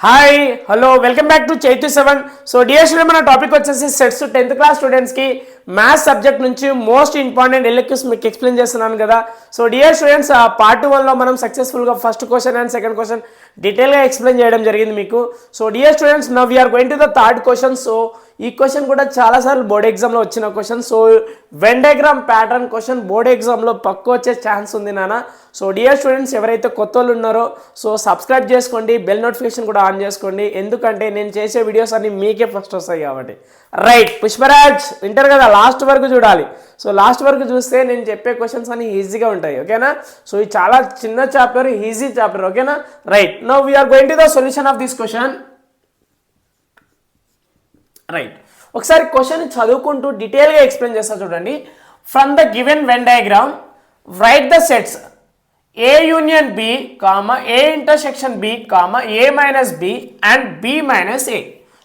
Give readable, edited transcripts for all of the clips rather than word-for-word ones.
Hi hello welcome back to Chaitu 7. So dear student, మన topic వచ్చేసి sets 10th class స్టూడెంట్స్కి maths subject నుంచి most important LAQs మీకు explain చేస్తున్నాను కదా. సో డియర్ స్టూడెంట్స్, పార్ట్ 1లో మనం సక్సెస్ఫుల్గా first question and second question డీటెయిల్గా ఎక్స్ప్లెయిన్ చేయడం జరిగింది మీకు. So dear students, now we're going to the third question. So ఈ క్వశ్చన్ కూడా చాలాసార్లు బోర్డ్ ఎగ్జామ్లో వచ్చిన question. So Venn diagram pattern question board ఎగ్జామ్లో పక్కా వచ్చే ఛాన్స్ ఉంది నాన్న. సో డియర్ స్టూడెంట్స్, ఎవరైతే కొత్త వాళ్ళు ఉన్నారో సో సబ్స్క్రైబ్ చేసుకోండి, బెల్ నోటిఫికేషన్ కూడా ఆన్ చేసుకోండి, ఎందుకంటే నేను చేసే వీడియోస్ అన్ని మీకే ఫస్ట్ వస్తాయి కాబట్టి. రైట్ పుష్పరాజ్, వింటారు కదా, లాస్ట్ వరకు చూడాలి. సో లాస్ట్ వరకు చూస్తే నేను చెప్పే క్వశ్చన్స్ అన్ని ఈజీగా ఉంటాయి, ఓకేనా. సో ఇది చాలా చిన్న చాప్టర్, ఈజీ చాప్టర్, ఓకేనా. Right now we're going to the solution of this question. Right, ఒకసారి క్వశ్చన్ చదువుకుంటూ డీటెయిల్గా ఎక్స్ప్లెయిన్ చేస్తా చూడండి. From the given Venn diagram right the sets A union B, A intersection B, A minus B and B minus A.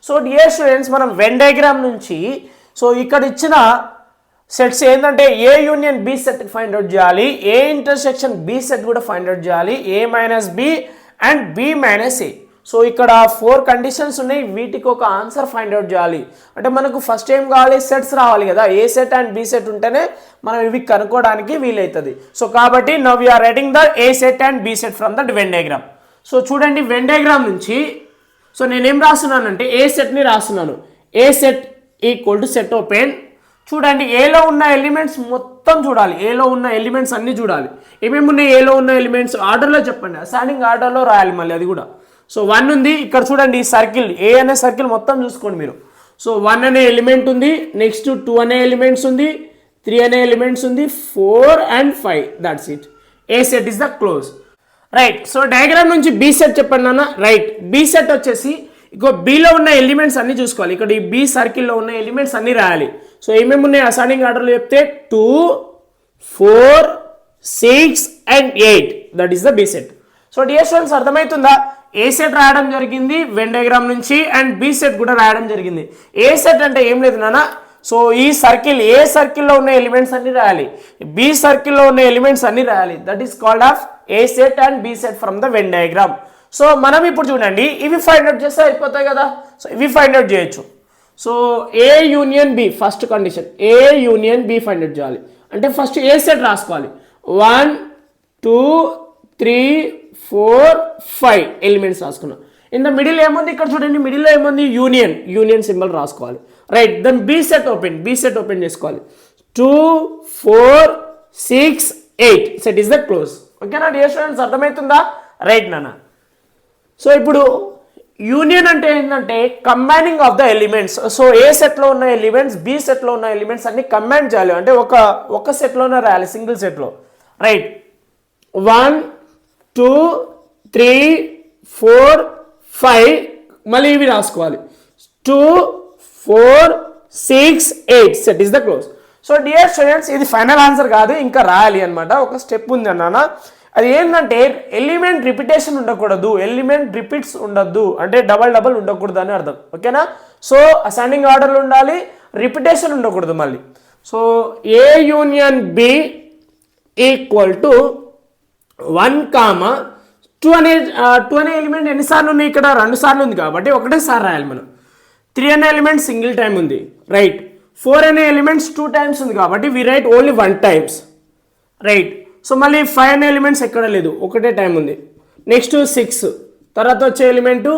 So dear students, మనం Venn diagram నుంచి so ఇక్కడ ఇచ్చిన sets ఏంటంటే A union B set find out చేయాలి, A intersection B set కూడా find out చేయాలి, A minus B and B minus A. So ఇక్కడ 4 conditions ఉన్నాయి, వీటికి ఒక ఆన్సర్ ఫైండ్ అవుట్ చేయాలి. అంటే మనకు ఫస్ట్ ఏం కావాలి, సెట్స్ రావాలి కదా, A set and B set ఉంటేనే మనం ఇవి కనుక్కోవడానికి వీలవుతుంది. సో కాబట్టి now we are writing the A set and B set from the Venn diagram. So చూడండి, వెన్ డయాగ్రామ్ నుంచి సో నేనేం రాస్తున్నానంటే ఏ సెట్ని రాస్తున్నాను. A set equal to set open. చూడండి, ఏలో ఉన్న ఎలిమెంట్స్ మొత్తం చూడాలి, ఏలో ఉన్న ఎలిమెంట్స్ అన్ని చూడాలి. ఏమేమి ఉన్నాయి ఏలో ఉన్న ఎలిమెంట్స్ ఆర్డర్లో చెప్పండి, అసెండింగ్ ఆర్డర్లో రాయాలి మళ్ళీ అది కూడా. సో 1 ఉంది ఇక్కడ చూడండి, ఈ సర్కిల్ ఏ అనే సర్కిల్ మొత్తం చూసుకోండి మీరు. సో 1 అనే ఎలిమెంట్ ఉంది, నెక్స్ట్ 2 అనే ఎలిమెంట్స్ ఉంది, 3 అనే ఎలిమెంట్స్ ఉంది, 4 and 5, that's it. A set is the close. Right, so diagram నుంచి బి సెట్ చెప్పండి నాన్న. రైట్, బి సెట్ వచ్చేసి ఇక బిలో ఉన్న ఎలిమెంట్స్ అన్ని చూసుకోవాలి. ఇక్కడ ఈ బి సర్కిల్లో ఉన్న ఎలిమెంట్స్ అన్ని రాయాలి. సో ఏమేమి ఉన్నాయి అసెండింగ్ ఆర్డర్లో చెప్తే 2, 4, 6 and 8, that is the b set. So dear students, అర్థమవుతుందా? ఏ సెట్ రాయడం జరిగింది వెన్ డయాగ్రామ్ నుంచి అండ్ బి సెట్ కూడా రాయడం జరిగింది. ఏ సెట్ అంటే ఏం లేదు నాన్న, సో ఈ సర్కిల్ ఏ సర్కిల్లో ఉన్న ఎలిమెంట్స్ అన్ని రాయాలి, బి సర్కిల్లో ఉన్న ఎలిమెంట్స్ అన్ని రాయాలి, that is called of a set and B set from the Venn diagram. So మనం ఇప్పుడు చూడండి, ఇవి ఫైండ్ అవుట్ చేస్తే అయిపోతాయి కదా. సో ఇవి ఫైండ్ అవుట్ చేయొచ్చు. సో ఏ యూనియన్ బి ఫస్ట్ కండిషన్, ఏ యూనియన్ బి ఫైండ్ అవుట్ చేయాలి అంటే ఫస్ట్ ఏ సెట్ రాసుకోవాలి. 1, 2, 3, 4, 5 ఎలిమెంట్స్ రాసుకున్నాం. ఇన్ ద మిడిల్ ఏముంది ఇక్కడ చూడండి, మిడిల్లో ఏముంది యూనియన్, యూనియన్ సింబల్ రాసుకోవాలి. Right, then B set open, B set open చేసుకోవాలి. 2, 4, 6, 8 సెట్ ఈస్ ద క్లోజ్. ఓకేనా డియర్ స్టూడెంట్స్, అర్థమవుతుందా? రైట్ నాన్న. సో ఇప్పుడు యూనియన్ అంటే ఏంటంటే combining of the elements. So A సెట్లో ఉన్న ఎలిమెంట్స్ బి సెట్లో ఉన్న ఎలిమెంట్స్ అన్ని కంబైన్ చేయాలి, అంటే ఒక సెట్లోనే రాయాలి, సింగిల్ సెట్లో. రైట్, 1, 2, 3, 4, 5 మళ్ళీ ఇవి రాసుకోవాలి. 2, 4, 6, 8 set is the close. So dear students, ఇది ఫైనల్ ఆన్సర్ కాదు, ఇంకా రాయాలి అనమాట. ఒక స్టెప్ ఉంది అన్న, అది ఏంటంటే ఎలిమెంట్ రిపిటేషన్ ఉండకూడదు, ఎలిమెంట్ రిపీట్స్ ఉండద్దు, అంటే డబల్ ఉండకూడదు అని అర్థం, ఓకేనా. సో అసెండింగ్ ఆర్డర్లో ఉండాలి, రిపిటేషన్ ఉండకూడదు మళ్ళీ. So A union b equal to 1, 2 అనే ఎలిమెంట్ ఎన్నిసార్లు ఉన్నాయి ఇక్కడ, 2 సార్లు ఉంది కాబట్టి ఒకటేసారి రాయాలి మనం. 3 అనే ఎలిమెంట్ సింగిల్ టైం ఉంది. రైట్, 4 అనే ఎలిమెంట్స్ 2 టైమ్స్ ఉంది కాబట్టి we write only 1 times. Right, so మళ్ళీ 5 అనే ఎలిమెంట్స్ ఎక్కడ లేదు, ఒకటే టైం ఉంది. నెక్స్ట్ 6, తర్వాత వచ్చే element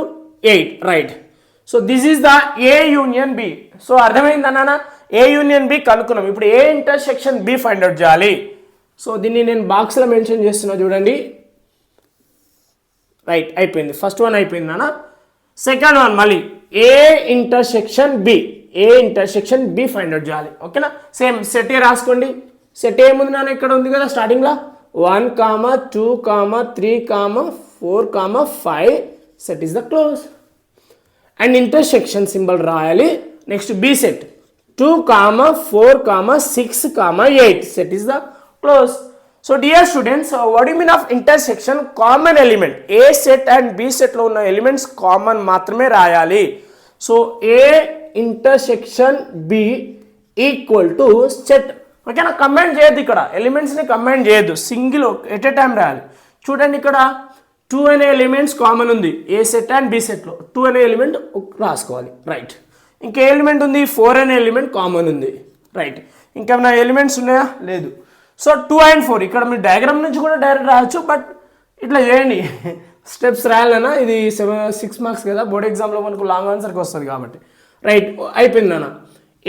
8. Right, so this is the A union B. So అర్థమైందన్నా, ఏ యూనియన్ బి కనుక్కున్నాం. ఇప్పుడు A intersection B find out చేయాలి. సో దీన్ని నేను బాక్స్లో మెన్షన్ చేస్తున్నా చూడండి. రైట్, అయిపోయింది, ఫస్ట్ వన్ అయిపోయింది నాన్న. సెకండ్ వన్ మళ్ళీ a intersection b, a intersection B find out చేయాలి, ఓకేనా. సేమ్ సెట్ ఏ రాసుకోండి. సెట్ ఏముంది నాన్న, ఇక్కడ ఉంది కదా స్టార్టింగ్లో 1, 2, 3, 4, 5 set is the close. And intersection symbol రాయాలి. Next B set 2, 4, 6, 8 set is the close. So dear students, what you mean of intersection? Common element, A set and B సెట్లో ఉన్న ఎలిమెంట్స్ కామన్ మాత్రమే రాయాలి. So A intersection B equal to set, ఓకేనా. Combine చేయొద్దు, ఇక్కడ ఎలిమెంట్స్ని combine చేయొద్దు, single at a time రాయాలి. చూడండి ఇక్కడ 2 అనే ఎలిమెంట్స్ కామన్ ఉంది ఏ సెట్ అండ్ బి సెట్లో 2 అనే ఎలిమెంట్ రాసుకోవాలి రైట్. ఇంకా ఎలిమెంట్ ఉంది 4 అనే ఎలిమెంట్ కామన్ ఉంది రైట్. ఇంకేమైనా ఎలిమెంట్స్ ఉన్నాయా లేదు. సో 2 and 4 ఇక్కడ మీరు డయాగ్రామ్ నుంచి కూడా డైరెక్ట్ రాయొచ్చు, బట్ ఇట్లా చేయండి స్టెప్స్ రాయాలన్నా ఇది 6 మార్క్స్ కదా బోర్డ్ ఎగ్జామ్లో మనకు లాంగ్ ఆన్సర్కి వస్తుంది కాబట్టి రైట్. అయిపోయింది అన్న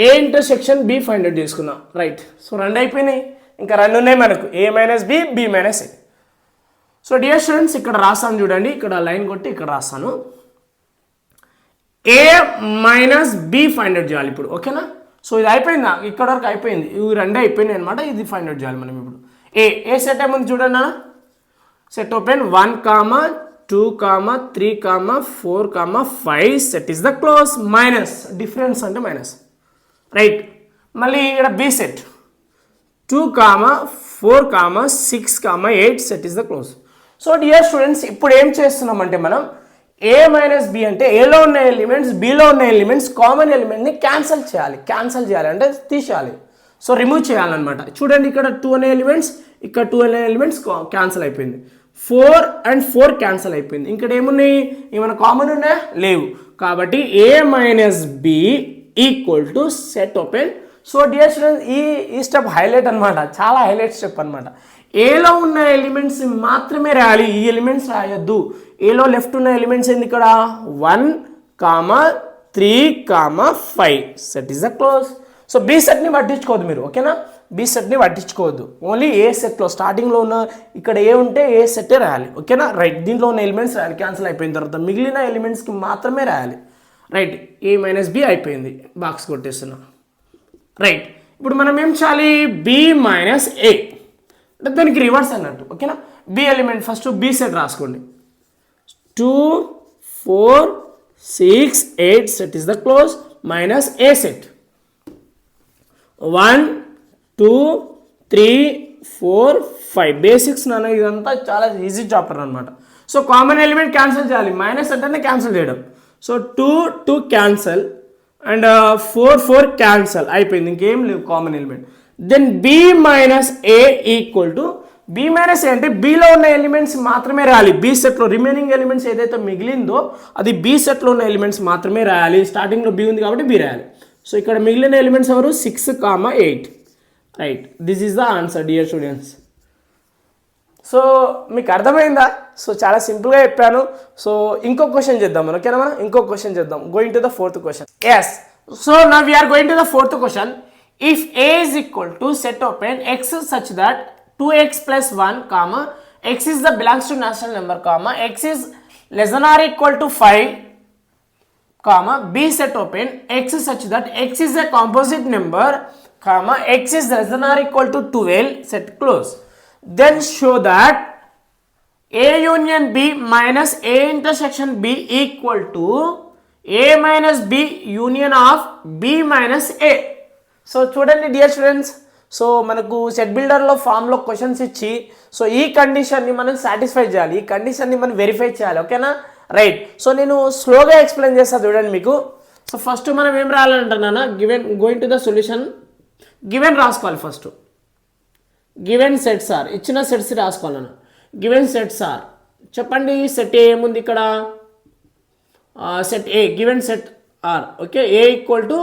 a intersection B find out చేసుకున్నాం రైట్. సో 2 అయిపోయినాయి, ఇంకా 2 ఉన్నాయి మనకు a minus b b minus A. So dear students ఇక్కడ రాస్తాను చూడండి, ఇక్కడ లైన్ కొట్టి ఇక్కడ రాస్తాను a minus B find out చేయాలి ఇప్పుడు ఓకేనా. సో ఇది అయిపోయిందా ఇక్కడ వరకు అయిపోయింది, ఇవి 2 అయిపోయినాయి అనమాట. ఇది ఫైండ్ అవుట్ చేయాలి మనం ఇప్పుడు. ఏ సెట్ ఏముంది చూడండి అన్న, set open 1, 2, 3, 4, 5 set is the close minus difference అంటే మైనస్ రైట్. మళ్ళీ ఇక్కడ b set 2, 4, 6, 8 set is the close. So dear students ఇప్పుడు ఏం చేస్తున్నామంటే మనం ఏ మైనస్ బి అంటే ఏలో ఉన్న ఎలిమెంట్స్ బిలో ఉన్న ఎలిమెంట్స్ కామన్ ఎలిమెంట్ని క్యాన్సిల్ చేయాలి అంటే తీసేయాలి. సో రిమూవ్ చేయాలన్నమాట. చూడండి ఇక్కడ 2 అనే ఎలిమెంట్స్ ఇక్కడ 2 అనే ఎలిమెంట్స్ క్యాన్సిల్ అయిపోయింది, 4 and 4 క్యాన్సిల్ అయిపోయింది. ఇక్కడ ఏమున్నాయి ఏమైనా కామన్ ఉన్నాయా లేవు, కాబట్టి A minus B equal to set open. So dear students ఈ స్టెప్ హైలైట్ అనమాట, చాలా హైలైట్ స్టెప్ అనమాట. ఏలో ఉన్న ఎలిమెంట్స్ మాత్రమే రాయాలి, ఈ ఎలిమెంట్స్ రాయొద్దు. ఏలో లెఫ్ట్ ఉన్న ఎలిమెంట్స్ ఏంది ఇక్కడ 1, 3, 5 set is the close. So b సెట్ని పట్టించుకోవద్దు మీరు ఓకేనా, బి సెట్ని పట్టించుకోవద్దు, ఓన్లీ ఏ సెట్లో స్టార్టింగ్లో ఉన్న ఇక్కడ ఏ ఉంటే ఏ సెట్టే రాయాలి ఓకేనా రైట్. దీంట్లో ఉన్న ఎలిమెంట్స్ రాయాలి, క్యాన్సిల్ అయిపోయిన తర్వాత మిగిలిన ఎలిమెంట్స్కి మాత్రమే రాయాలి రైట్. ఏ మైనస్ బి అయిపోయింది, బాక్స్ కొట్టేస్తున్నాం రైట్. ఇప్పుడు మనం ఏం చేయాలి బి మైనస్ ఏ అంటే దానికి రివర్స్ అన్నట్టు ఓకేనా. B element first B set రాసుకోండి 2, 4, 6, 8 set is the close minus A set 1, 2, 3, 4, 5 basics నాన్న, ఇదంతా చాలా ఈజీ చాప్టర్ అనమాట. సో కామన్ ఎలిమెంట్ క్యాన్సిల్ చేయాలి, మైనస్ అంటేనే క్యాన్సిల్ చేయడం. సో 2 క్యాన్సల్ అండ్ 4 క్యాన్సల్ అయిపోయింది, ఇంకేం లేవు common element. Then B minus A equal to B minus A అంటే బిలో ఉన్న ఎలిమెంట్స్ మాత్రమే రాయాలి. బి సెట్లో రిమైనింగ్ ఎలిమెంట్స్ ఏదైతే మిగిలిందో అది బి సెట్లో ఉన్న ఎలిమెంట్స్ మాత్రమే రాయాలి. స్టార్టింగ్లో బి ఉంది కాబట్టి బి రాయాలి. సో ఇక్కడ మిగిలిన ఎలిమెంట్స్ ఎవరు 6, 8 right. This is the answer dear students. So మీకు అర్థమైందా? సో చాలా సింపుల్గా చెప్పాను. సో ఇంకో క్వశ్చన్ చేద్దాం మనం ఓకేనా, మనం ఇంకో క్వశ్చన్ చేద్దాం. Going to the 4th question. Yes, so now we're going to the 4th question. If a is equal to set open x such that 2x plus 1 comma x is the belongs to natural number comma x is less than or equal to 5 comma b set open x such that x is a composite number comma x is less than or equal to 12 set close. Then show that a union b minus a intersection b equal to a minus b union of b minus a. So చూడండి dear students, so మనకు set బిల్డర్లో ఫామ్లో questions ఇచ్చి so ఈ కండిషన్ని మనం satisfy చేయాలి, ఈ కండిషన్ని మనం verify చేయాలి ఓకేనా రైట్. సో నేను స్లోగా ఎక్స్ప్లెయిన్ చేస్తాను చూడండి మీకు. సో ఫస్ట్ మనం ఏం రాయాలంటున్నానా given going to the solution given రాసుకోవాలి. ఫస్ట్ గివెన్ సెట్స్ ఆర్ ఇచ్చిన సెట్స్ రాసుకోవాలన్నా. గివెన్ సెట్స్ ఆర్ చెప్పండి, సెట్ ఏ ఏముంది ఇక్కడ set A given set are okay. A equal to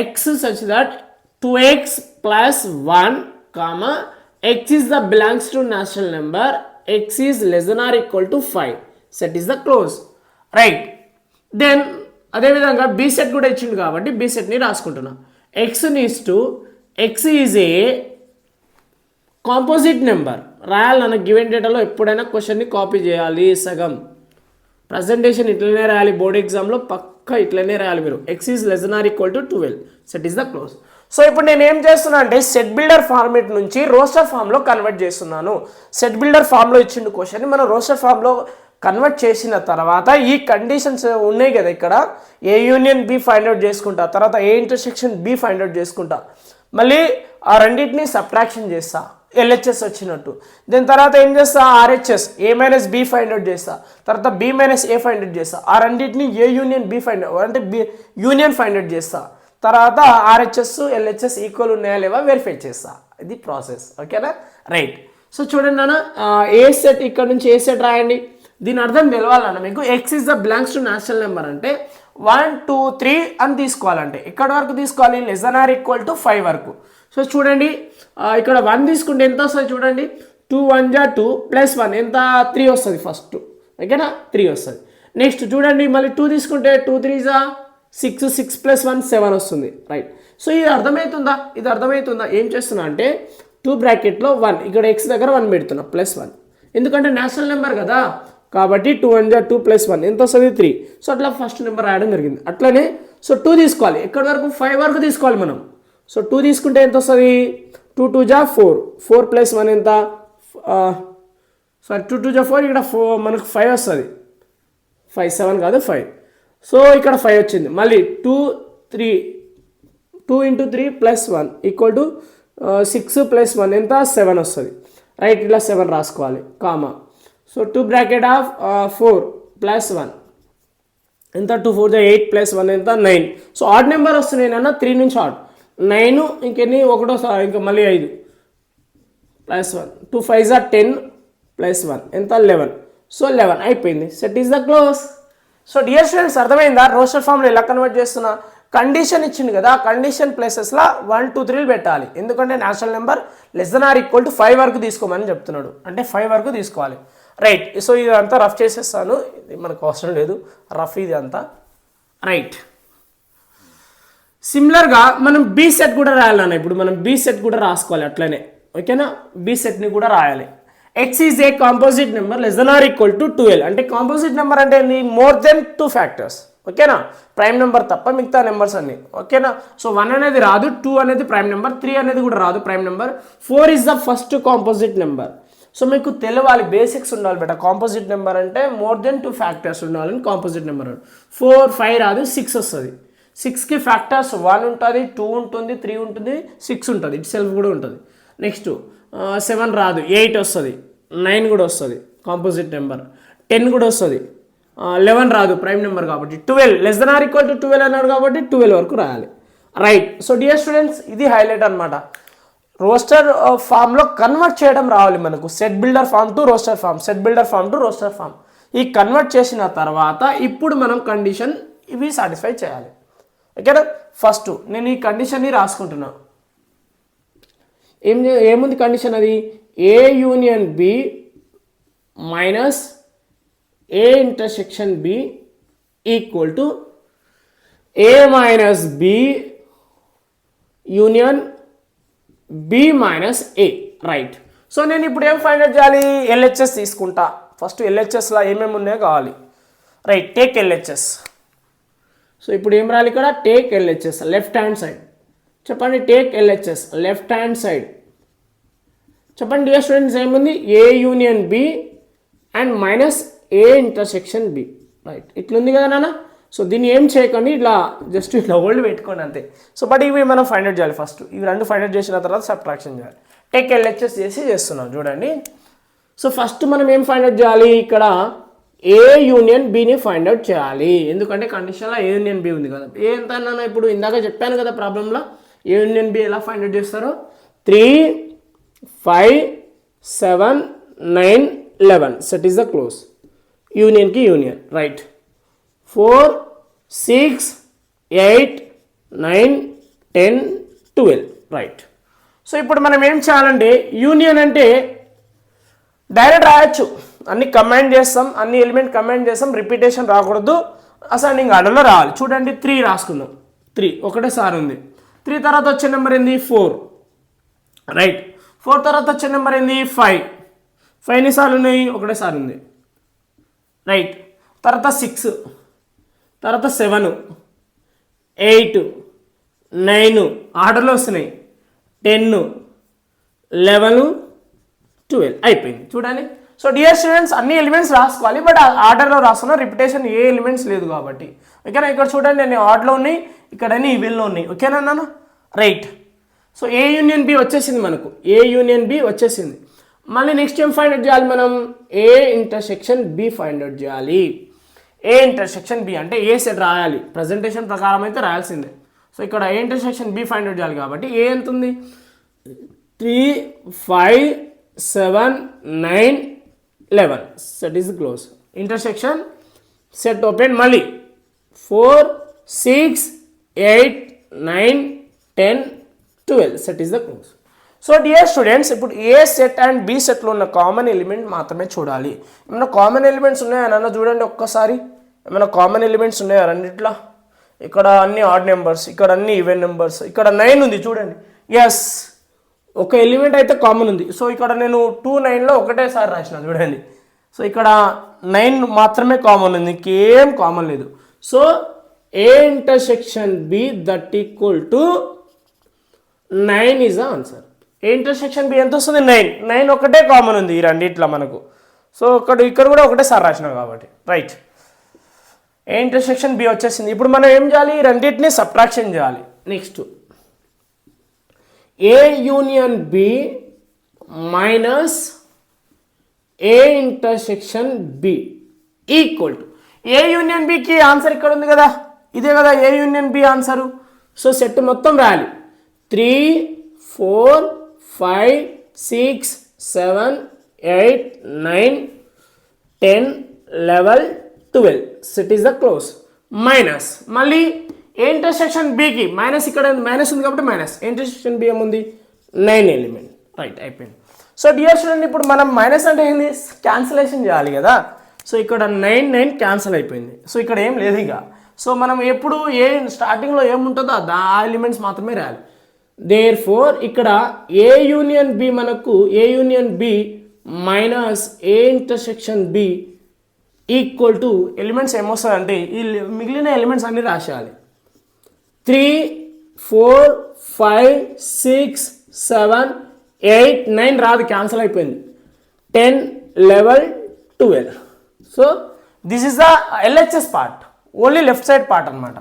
X such that 2x plus 1 comma x is the belongs to natural number x is less than or equal to 5 set is the close right. Then అదే విధంగా b set కూడా ఇచ్చింది కాబట్టి b set ని రాసుకుంటున్నా. x is to x is a composite number రాయాలి. నన్ను given డేటాలో ఎప్పుడైనా క్వశ్చన్ని కాపీ చేయాలి, సగం ప్రజెంటేషన్ ఇట్లనే రాయాలి, బోర్డ్ ఎగ్జామ్లో పక్కా ఇట్లనే రాయాలి మీరు. x is less than or equal to 12 set is the close. So ఇప్పుడు నేను ఏం చేస్తున్నా అంటే సెట్ బిల్డర్ ఫార్మేట్ నుంచి రోస్టర్ ఫామ్లో కన్వర్ట్ చేస్తున్నాను. సెట్ బిల్డర్ ఫామ్లో ఇచ్చిండు క్వశ్చన్ని మనం రోస్టర్ ఫామ్లో కన్వర్ట్ చేసిన తర్వాత ఈ కండిషన్స్ ఉన్నాయి కదా, ఇక్కడ a union b find out చేసుకుంటా, తర్వాత a intersection B find out చేసుకుంటా, మళ్ళీ ఆ రెండింటిని సబ్ట్రాక్షన్ చేస్తా ఎల్హెచ్ఎస్ వచ్చినట్టు. దీని తర్వాత ఏం చేస్తా RHS A minus B find out చేస్తా, తర్వాత బి మైనస్ ఏ ఫైండ్ అవుట్ చేస్తా, ఆ రెండింటిని ఏ యూనియన్ బి ఫైండ్ అంటే బి యూనియన్ ఫైండ్ అవుట్ చేస్తా, తర్వాత ఆర్హెచ్ఎస్ ఎల్హెచ్ఎస్ ఈక్వల్ ఉన్నాయా లేవా వెరిఫై చేస్తా. ఇది ప్రాసెస్ ఓకేనా రైట్. సో చూడండి నాన్న, ఏ సెట్ ఇక్కడ నుంచి ఏ సెట్ రాయండి. దీని అర్థం తెలవాలన్న మీకు. X is the belongs to natural number అంటే 1 2 3 అని తీసుకోవాలంటే ఎక్కడ వరకు తీసుకోవాలి, less than or equal to 5 వరకు. సో చూడండి ఇక్కడ 1 తీసుకుంటే ఎంత వస్తుంది చూడండి, 2 1 జా 2 ప్లస్ 1 ఎంత 3 వస్తుంది ఫస్ట్, ఓకేనా 3 వస్తుంది. నెక్స్ట్ చూడండి మళ్ళీ 2 తీసుకుంటే 2 3 జా 6 6 ప్లస్ 1 7 వస్తుంది, రైట్. సో ఇది అర్థమవుతుందా, ఏం చేస్తున్నా అంటే 2 బ్రాకెట్లో 1 ఇక్కడ ఎక్స్ దగ్గర 1 పెడుతున్నా ప్లస్ 1, ఎందుకంటే నేషనల్ నెంబర్ కదా కాబట్టి 2 1 జా 2 ప్లస్ 1 ఎంత వస్తుంది 3. సో అట్లా ఫస్ట్ నెంబర్ రాయడం జరిగింది. అట్లనే సో 2 తీసుకోవాలి, ఎక్కడి వరకు 5 వరకు తీసుకోవాలి మనం. సో 2 తీసుకుంటే ఎంత వస్తుంది, 2 2 జా 4 4 ప్లస్ 1 ఎంత, సారీ 2 2 జా 4 ఇక్కడ 4 మనకు 5 వస్తుంది, 5 7 కాదు 5. సో ఇక్కడ 5 వచ్చింది. మళ్ళీ 2 3 2 into 3 plus 1 equal to 6 plus 1 ఎంత 7 వస్తుంది, రైట్. ఇలా 7 రాసుకోవాలి comma. So 2 bracket of 4 plus 1 ఎంత 2 4 జా 8 ప్లస్ 1 ఎంత 9. సో ఆడ్ నెంబర్ వస్తున్నాయి నాన్న 3 నుంచి ఆడ్ 9 ఇంకెన్ని ఒకటో ఇంకా మళ్ళీ 5 ప్లస్ 1 2 5 జా 10 ప్లస్ 1 ఎంత 11. సో 11 అయిపోయింది. Set is the close. So dear students అర్థమైందా, రోస్టర్ ఫామ్లో ఎలా కన్వర్ట్ చేస్తున్నా. కండిషన్ ఇచ్చింది కదా, కండిషన్ ప్లేసెస్లో 1 2 3 పెట్టాలి, ఎందుకంటే national number less than or equal to 5 వరకు తీసుకోమని చెప్తున్నాడు, అంటే 5 వరకు తీసుకోవాలి, రైట్. సో ఇది అంతా రఫ్ చేసేస్తాను, ఇది మనకు అవసరం లేదు రఫ్ ఇది అంతా, రైట్. సిమిలర్గా మనం బీ సెట్ కూడా రాయాలన్న, ఇప్పుడు మనం బీ సెట్ కూడా రాసుకోవాలి అట్లనే, ఓకేనా. బీ సెట్ని కూడా రాయాలి. X is a composite number less than or equal to 12, అంటే కాంపోజిట్ నెంబర్ అంటే ఏంటి, మోర్ దెన్ 2 ఫ్యాక్టర్స్, ఓకేనా. ప్రైమ్ నెంబర్ తప్ప మిగతా నెంబర్స్ అన్ని, ఓకేనా. సో 1 అనేది రాదు, 2 అనేది ప్రైమ్ నెంబర్, 3 అనేది కూడా రాదు prime number, 4 is the first composite number. So మీకు తెలవాలి, బేసిక్స్ ఉండాలి బేట. కాంపోజిట్ నెంబర్ అంటే మోర్ దెన్ 2 ఫ్యాక్టర్స్ ఉండాలని కాంపోజిట్ నెంబర్. 4 5 రాదు, 6 వస్తుంది. 6కి ఫ్యాక్టర్స్ 1 ఉంటుంది, 2 ఉంటుంది, 3 ఉంటుంది, 6 ఉంటుంది, ఇట్ సెల్ఫ్ కూడా ఉంటుంది. నెక్స్ట్ 7 రాదు, 8 వస్తుంది, 9 కూడా వస్తుంది కాంపోజిట్ నెంబర్, 10 కూడా వస్తుంది, 11 రాదు ప్రైమ్ నెంబర్ కాబట్టి, 12 less than or equal to 12 అన్నాడు కాబట్టి 12 వరకు రాయాలి, రైట్. సో డియర్ స్టూడెంట్స్ ఇది హైలైట్ అనమాట. రోస్టర్ ఫామ్లో కన్వర్ట్ చేయడం రావాలి మనకు, set builder form to roster form, set builder form to roster form. ఈ కన్వర్ట్ చేసిన తర్వాత ఇప్పుడు మనం కండిషన్ ఇవి సాటిస్ఫై చేయాలి, ఓకేనా. ఫస్ట్ నేను ఈ కండిషన్ని రాసుకుంటున్నా. ఏముంది కండిషన్, అది A union B minus A intersection B equal to A minus B union B minus A, right. So నేను ఇప్పుడు ఏం ఫైండ్ అవుట్ చేయాలి, ఎల్హెచ్ఎస్ తీసుకుంటా. ఫస్ట్ ఎల్హెచ్ఎస్లో ఏమేమి ఉన్నాయో కావాలి, రైట్. Take LHS. సో ఇప్పుడు ఏం రాయాలి ఇక్కడ, take LHS left hand side. చెప్పండి take LHS left hand side. చెప్పండి డియర్ స్టూడెంట్స్ ఏముంది, A union B and minus A intersection B, right. ఇట్లుంది కదా నాన్న. సో దీన్ని ఏం చేయకండి, ఇట్లా జస్ట్ ఇట్లా హోల్డ్ పెట్టుకోండి అంతే. సో బట్ ఇవి మనం ఫైండ్ అవుట్ చేయాలి ఫస్ట్. ఇవి రెండు ఫైండ్ అవుట్ చేసిన తర్వాత సబ్ట్రాక్షన్ చేయాలి. టేక్ ఎల్హెచ్ఎస్ చేస్తున్నాం చూడండి. సో ఫస్ట్ మనం ఏం ఫైండ్ అవుట్ చేయాలి, ఇక్కడ ఏ యూనియన్ బిని ఫైండ్ అవుట్ చేయాలి, ఎందుకంటే కండిషన్లో ఏ యూనియన్ బి ఉంది కదా. ఏ ఎంత అన్నా ఇప్పుడు ఇందాక చెప్పాను కదా ప్రాబ్లంలో, ఏ యూనియన్ బి ఎలా ఫైండ్ అవుట్ చేస్తారో. 3 5 7 9 11 సెట్ ఈస్ ద క్లోజ్, యూనియన్కి యూనియన్, రైట్. 4 6 8 9 10 12, రైట్. సో ఇప్పుడు మనం ఏం చేయాలంటే, యూనియన్ అంటే డైరెక్ట్ రాయొచ్చు, అన్ని కమాండ్ చేస్తాం, అన్ని ఎలిమెంట్ కమాండ్ చేస్తాం, రిపీటేషన్ రాకూడదు, అసెండింగ్ ఆర్డర్లో రావాలి. చూడండి 3 రాసుకుందాం, 3 ఒకటేసారి ఉంది. 3 తర్వాత వచ్చే నెంబర్ ఏంది 4, రైట్. 4 తర్వాత వచ్చే నెంబర్ ఏంది 5, 5 ఎన్నిసార్లు ఉన్నాయి, ఒకటేసారి ఉంది, రైట్. తర్వాత 6, తర్వాత 7 8 9 ఆర్డర్లో వస్తున్నాయి, 10 11 12 అయిపోయింది చూడండి. సో డియర్ స్టూడెంట్స్ అన్ని ఎలిమెంట్స్ రాసుకోవాలి, బట్ ఆర్డర్లో రాస్తున్నా, రిపిటేషన్ ఏ ఎలిమెంట్స్ లేదు కాబట్టి, ఓకేనా. ఇక్కడ చూడండి అన్ని ఆర్డర్లో ఉన్నాయి, ఇక్కడ అన్ని ఈవెన్లో ఉన్నాయి, ఓకేనా నాన్న, రైట్. సో ఏ యూనియన్ బి వచ్చేసింది మనకు, ఏ యూనియన్ బి వచ్చేసింది. మళ్ళీ నెక్స్ట్ ఏం ఫైండ్ అవుట్ చేయాలి మనం, A intersection B find out చేయాలి. ఏ ఇంటర్సెక్షన్ బి అంటే ఏ సెట్ రాయాలి, ప్రజెంటేషన్ ప్రకారం అయితే రాయాల్సిందే. సో ఇక్కడ a intersection B find out చేయాలి కాబట్టి ఏ ఎంత ఉంది, 3 5 7 9 11 set is close intersection set open మళ్ళీ 4 6 8 9 10 12 set is the close. So dear students ఇప్పుడు ఏ సెట్ అండ్ బి సెట్లో ఉన్న కామన్ ఎలిమెంట్ మాత్రమే చూడాలి. ఏమైనా కామన్ ఎలిమెంట్స్ ఉన్నాయా అన్న చూడండి ఒక్కసారి. ఏమైనా కామన్ ఎలిమెంట్స్ ఉన్నాయా రెండిట్లో? ఇక్కడ అన్ని ఆడ్ నెంబర్స్, ఇక్కడ అన్ని ఈవెన్ నెంబర్స్, ఇక్కడ 9 ఉంది చూడండి. ఎస్, ఒక ఎలిమెంట్ అయితే కామన్ ఉంది. సో ఇక్కడ నేను 2 9లో ఒకటేసారి రాసిన చూడండి. సో ఇక్కడ 9 మాత్రమే కామన్ ఉంది, ఇంకేం కామన్ లేదు. So A intersection b that equal to 9 is the answer. A intersection b ఎంత వస్తుంది? 9. 9 ఒకటే కామన్ ఉంది ఈ రెండిట్లో మనకు. సో ఇక్కడ కూడా ఒకటేసారి రాసినాం కాబట్టి రైట్. ఏ ఇంటర్సెక్షన్ బి వచ్చేసింది. ఇప్పుడు మనం ఏం చేయాలి? ఈ రెండింటిని సబ్ట్రాక్షన్ చేయాలి. Next A union B minus A intersection B equal to A union బికి ఆన్సర్ ఇక్కడ ఉంది కదా, ఇదే కదా A union B answer. So set మొత్తం రాయాలి. 3 4 5 6 7 8 9 10 11 12 set is the close. Minus మళ్ళీ ఏ ఇంటర్సెక్షన్ బికి మైనస్, ఇక్కడ మైనస్ ఉంది కాబట్టి మైనస్. ఏ ఇంటర్సెక్షన్ బి ఏముంది? 9 ఎలిమెంట్ రైట్ అయిపోయింది. సో డియర్ స్టూడెంట్ ఇప్పుడు మనం మైనస్ అంటే ఏంది? క్యాన్సిలేషన్ చేయాలి కదా. సో ఇక్కడ 9 9 క్యాన్సిల్ అయిపోయింది. సో ఇక్కడ ఏం లేదు ఇక. సో మనం ఎప్పుడు ఏ స్టార్టింగ్లో ఏముంటుందో ఆ ఎలిమెంట్స్ మాత్రమే రాయాలి. దేర్ ఫోర్ ఇక్కడ ఏ యూనియన్ బి మనకు A union B minus A intersection B equal to elements ఏమొస్తుంది అంటే ఈ మిగిలిన ఎలిమెంట్స్ అన్ని రాసేయాలి. 3 4 5 6 7 8 9 రాదు, క్యాన్సిల్ అయిపోయింది. 10 11 12. So this is the LHS part, only left side part అనమాట.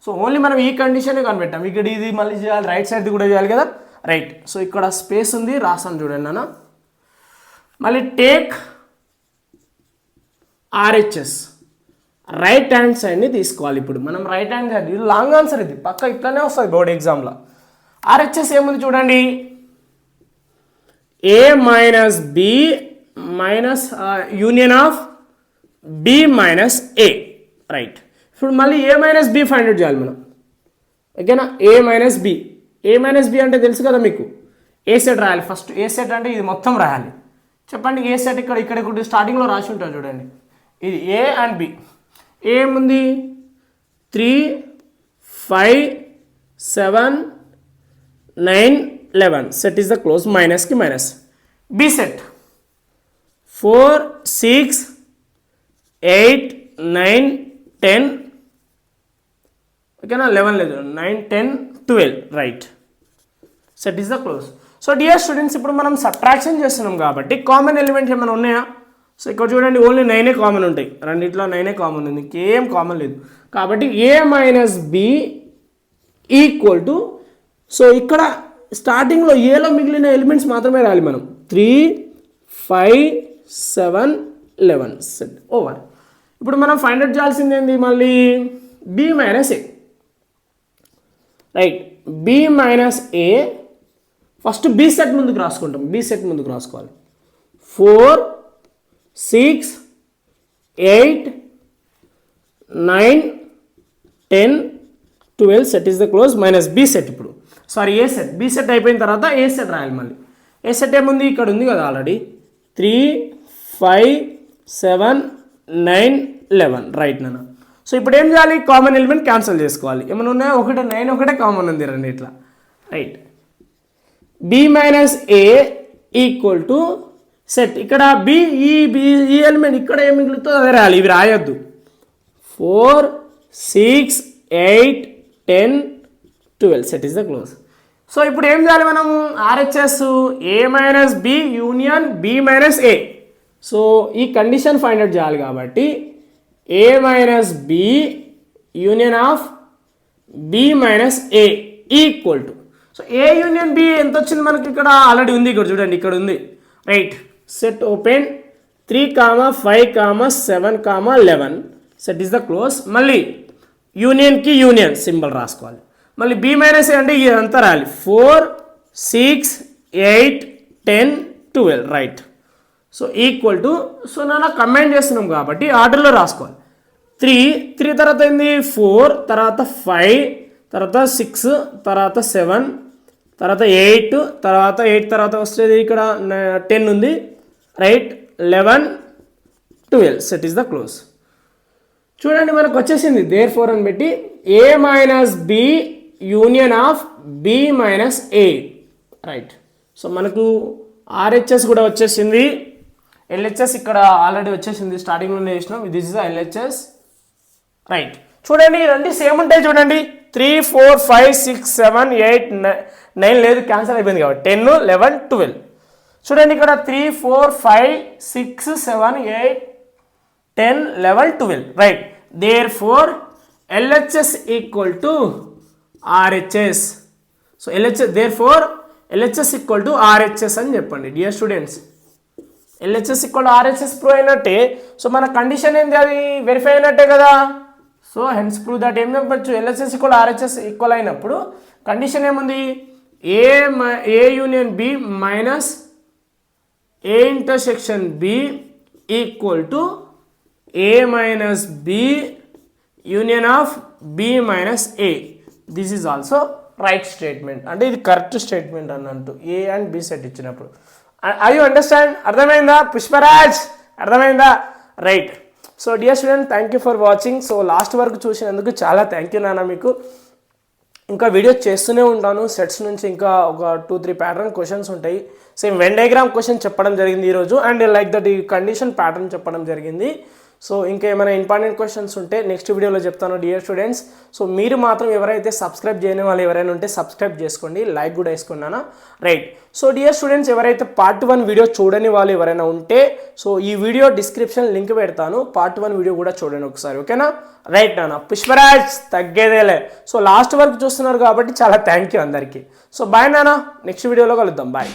సో ఓన్లీ మనం ఈ కండిషన్ కనిపెట్టాం. ఇక్కడ ఇది మళ్ళీ చేయాలి, రైట్ సైడ్ది కూడా చేయాలి కదా రైట్. సో ఇక్కడ స్పేస్ ఉంది, రాసాను చూడండి నాన్న. మళ్ళీ టేక్ ఆర్హెచ్ఎస్ రైట్ హ్యాండ్ సైడ్ని తీసుకోవాలి. ఇప్పుడు మనం రైట్ హ్యాండ్ సైడ్, ఇది లాంగ్ ఆన్సర్, ఇది పక్క ఇట్లానే వస్తుంది బోర్డ్ ఎగ్జామ్లో. ఆర్హెచ్ఎస్ ఏముంది చూడండి, A minus B minus union of B minus A right. ఇప్పుడు మళ్ళీ A minus B find out చేయాలి మనం, ఓకేనా. A minus B, A minus B అంటే తెలుసు కదా మీకు, ఏ సెట్ రాయాలి ఫస్ట్. ఏ సెట్ అంటే ఇది మొత్తం రాయాలి. చెప్పండి ఏ సెట్. ఇక్కడ ఇక్కడ స్టార్టింగ్లో రాసి ఉంటారు చూడండి, ఇది ఏ అండ్ బి. ఏముంది 3 5 7 9 11 సెట్ ఈస్ ద క్లోజ్. మైనస్కి మైనస్. బి సెట్ 4 6 8 9 10 ఓకేనా, 11 లేదు, 9 10 12 right. Set is the close. So dear students ఇప్పుడు మనం సబ్ట్రాక్షన్ చేస్తున్నాం కాబట్టి కామన్ ఎలిమెంట్స్ ఏమైనా ఉన్నాయా? సో ఇక్కడ చూడండి ఓన్లీ 9 కామన్ ఉంటాయి, రెండిట్లో 9 కామన్ ఉంది, ఇంకేం కామన్ లేదు. కాబట్టి A minus B equal to, so ఇక్కడ స్టార్టింగ్లో ఏలో మిగిలిన ఎలిమెంట్స్ మాత్రమే రాయాలి మనం. 3 5 7 11 సెట్ ఓవర్. ఇప్పుడు మనం ఫైండ్ అవుట్ చేయాల్సింది ఏంది మళ్ళీ? B minus A right. B minus A first B set ముందుకు రాసుకుంటాం, బి సెట్ ముందుకు రాసుకోవాలి. 4 6 8 9 10 12 set is the close. Minus B set. ఇప్పుడు sorry A set, B set అయిపోయిన తర్వాత ఏ సెట్ రాయాలి మళ్ళీ. ఏ సెట్ ఏముంది? ఇక్కడ ఉంది కదా ఆల్రెడీ. 3 5 7 9 11 రైట్ నాన్న. సో ఇప్పుడు ఏం చేయాలి? కామన్ ఎలిమెంట్ క్యాన్సిల్ చేసుకోవాలి. ఏమైనా ఉన్నాయా? 9 ఒకటే కామన్ ఉంది రండి ఇట్లా right. B minus A equal to set. ఇక్కడ బి ఈ ఎలిమెంట్ ఇక్కడ ఏం మిగులుతుందో అదే రాయాలి, ఇవి రాయొద్దు. 4 6 8 10 12 set is the close. So ఇప్పుడు ఏం చేయాలి మనం? RHS A minus B union B minus A. So ఈ కండిషన్ ఫైండ్ అవుట్ చేయాలి కాబట్టి A minus B union of B minus A equal to, so A union B ఎంత వచ్చింది మనకి? ఇక్కడ ఆల్రెడీ ఉంది, ఇక్కడ చూడండి ఇక్కడ ఉంది right. Set open 3 5 7 11 set is the close. మళ్ళీ యూనియన్కి యూనియన్ సింబల్ రాసుకోవాలి. మళ్ళీ బి మైనస్ ఏ అంటే ఇదంతా రాయాలి. 4 6 8 10 12 right. So equal to, so నాన్న కంబైన్ చేస్తున్నాం కాబట్టి ఆర్డర్లో రాసుకోవాలి. 3 తర్వాత ఏంది 4, తర్వాత 5, తర్వాత 6, తర్వాత 7, తర్వాత 8, తర్వాత 8 తర్వాత వస్తుంది ఇక్కడ 10 ఉంది right. 11, 12 set is the close. చూడండి మనకు వచ్చేసింది దేర్ ఫోర్ అని పెట్టి A minus B union of B minus A right. So మనకు RHS కూడా వచ్చేసింది. LHS ఇక్కడ ఆల్రెడీ వచ్చేసింది, స్టార్టింగ్లోనే చేసినాం. This is LHS right. చూడండి రెండు సేమ్ ఉంటాయి చూడండి. 3, 4, 5, 6, 7, 8, 9 లేదు, క్యాన్సల్ అయిపోయింది కాబట్టి 10, 11, 12. చూడండి ఇక్కడ 3, 4, 5, 6, 7, 8, 10, 11, 12 right. Therefore LHS equal to RHS. So LHS therefore LHS equal to RHS అని చెప్పండి dear students. LHS equal RHS prove అయినట్టే. సో మన కండిషన్ ఏంది, అది వెరిఫై అయినట్టే కదా. సో హెన్స్ ప్రూవ్ దట్ ఏం చెప్పచ్చు, LHS ఈక్వల్ RHS ఈక్వల్ అయినప్పుడు కండిషన్ ఏముంది, A union B minus A intersection B equal to A minus B union of B minus A. This is also right statement, అంటే ఇది correct statement అన్నట్టు A and B set ఇచ్చినప్పుడు. I you understand? అర్థమైందా పుష్పరాజ్, అర్థమైందా right. So dear student thank you for watching. So last వరకు చూసినందుకు చాలా thank you నాన్న మీకు. ఇంకా వీడియోస్ చేస్తూనే ఉంటాను సెట్స్ నుంచి, ఇంకా ఒక 2-3 ప్యాటర్న్ క్వశ్చన్స్ ఉంటాయి. సేమ్ వెన్ డయాగ్రామ్ క్వశ్చన్ చెప్పడం జరిగింది ఈరోజు, అండ్ లైక్ దట్ ఈ కండిషన్ ప్యాటర్న్ చెప్పడం జరిగింది. సో ఇంకా ఏమైనా ఇంపార్టెంట్ క్వశ్చన్స్ ఉంటే నెక్స్ట్ వీడియోలో చెప్తాను డియర్ స్టూడెంట్స్. సో మీరు మాత్రం ఎవరైతే సబ్స్క్రైబ్ చేయని వాళ్ళు ఎవరైనా ఉంటే సబ్స్క్రైబ్ చేసుకోండి, లైక్ కూడా వేసుకున్నాను రైట్. సో డియర్ స్టూడెంట్స్ ఎవరైతే పార్ట్ 1 వీడియో చూడని వాళ్ళు ఎవరైనా ఉంటే, సో ఈ వీడియో డిస్క్రిప్షన్ లింక్ పెడతాను, పార్ట్ 1 వీడియో కూడా చూడండి ఒకసారి, ఓకేనా రైట్ నాన్న. పుష్పరాజ్ తగ్గేదేలే. సో లాస్ట్ వరకు చూస్తున్నారు కాబట్టి చాలా థ్యాంక్ యూ అందరికీ. సో బాయ్ నాన్న, నెక్స్ట్ వీడియోలో కలుద్దాం, బాయ్.